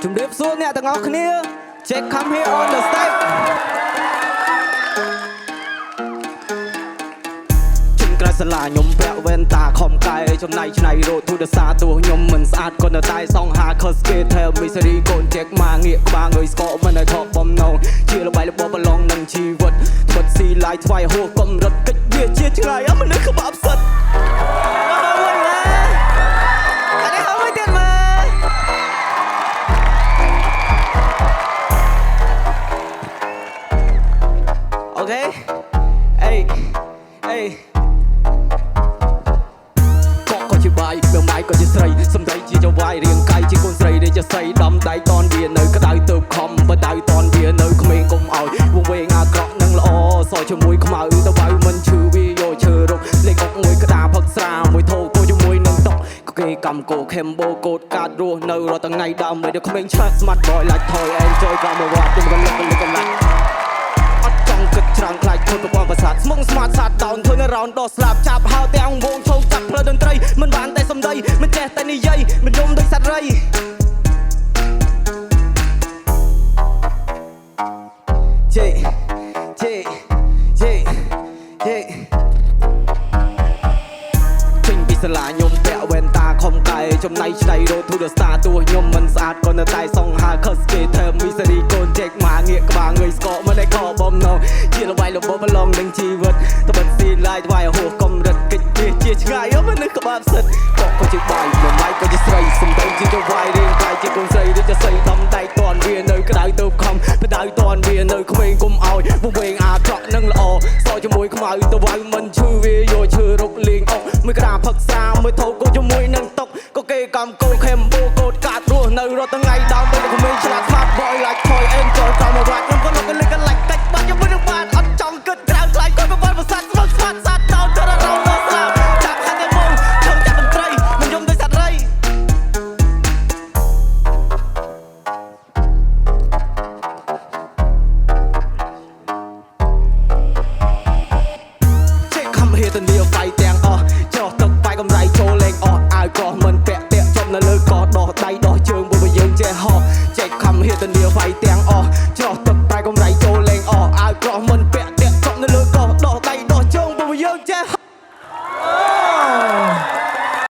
ជំរាបសួរអ្នកទាំងអស់គ្នា Check come here on the stage ជិញក្រៅសាលាខ្ញុំពាក់វ៉ែនតាខំកែចំណៃឆ្នៃរត់ទូរសាទោះខ្ញុំមិនស្អាតគាត់នៅតែសងហាខុសគេថែមីសេរីកូនជែកមកងាកក្បាលងើយស្កកមិនឲ្យថប់បំណងជាល្បីល្បបប្រឡងនឹងជីវិតធ្វើស៊ីឡាយថ្វាយហួសកំរិតកិច្ចវាជាឆ្ងាយអមនុស្សក្បាប់សិតOkay, hey, hey. ក៏ជាបាយmeuម៉ៃក៏ជាស្រីសំដីជាចវាយរៀងកាយជាកូនស្រីដែលជាស្រីដំដៃតនវានៅក្តៅទៅខំបដៅតនវានៅក្មេងកុំឲ្យវង្វេងអាក្រក់នឹងល្អសជាមួយខ្មៅទៅបៅមិនឈឺវាយកឈើរកលេខអុកមួយក្តារផឹកស្រាមួយធោគោជាមួយនឹងតុកក៏គេកម្មគោខេមបូកូតកាតរស់នៅរាល់ថ្ងៃដើមមិនដល់ក្មេងឆ្លាត smart boy like toy enjoy ក៏មកវត្តទៅកំឡុងកំឡាក់គិតច្រើនខ្លាចខ្លួនប្រព័ន្ធប្រសាទស្មុងស្មាតសាតដោនធ្វើនៅរ៉ោនដោះស្លាប់ចាប់ហៅទាំងវងឈោងចាប់ផ្លូវតន្ត្រីមិនបានតែសំដីមិនចេះតែនិយាយមិនយំដូចសត្វរៃជេជេជេជេចេញពីសាលាខ្ញុំពាក់វ៉ែនតាខំកែចំណៃឆ្នៃរត់ទូរស័ព្ទទោះខ្ញុំមិនស្អាតក៏នៅតែសងហាខុសគេថែមមីសេរីកូនជែកមកងាកក្បាលងើយស្កកមិនឲ្យខកបំណងជាល្បីល្បបប្រឡងនឹងជីវិតត្បិតស៊ីឡាយថ្វាយហួសកំរិតកិច្ចវាជាឆ្ងាយអមនុស្សក្បាប់សិតក៏ជាបាយមួយម៉ៃក៏ជាស្រីសំដីជាចវាយរៀងកាយជាកូនស្រីដូចជាស្រីដំដៃតនវានៅក្តៅទៅខំបដៅតនវានៅក្មេងកុំឲ្យវង្វេងអាក្រក់នឹងល្អសជាមួយខ្មៅទៅវៅមិនឈឺវាយកឈើរកលេងអុកមួយក្តារផឹកស្រាមួយធោគោជាមួយនឹងតុកក៏គេកម្មគោខេមបូកូតកាតរស់នៅរាល់ថ្ងៃដើមពេលក្មេងឆ្លាត smart boy like toy enjoy ក៏មកវត្តខ្ញុំក៏លោកលេងកន្លែងតិចបាត់ខ្ញុំមិនបានអត់ចង់គិតក្រៅខ្លាចគាត់ប្រព័ន្ធប្រសាទស្មត់ស្មាតសាតដោនទៅរ៉ោនដល់ស្លាប់ចាប់ខាត់តែមកឈឹងចាប់តន្ត្រីមិនយំដូចសត្វរៃជិះខំហៀទៅនីអបាយទាំងអស់ចោះទឹកបាយកំរៃចូលលេងអស់អាវក៏មិនពាក់ពាក់ចំនៅលើកដោះដៃដោះជើងបើយើងចេះហោះចេះខំហៀទៅនីអបាយទាំង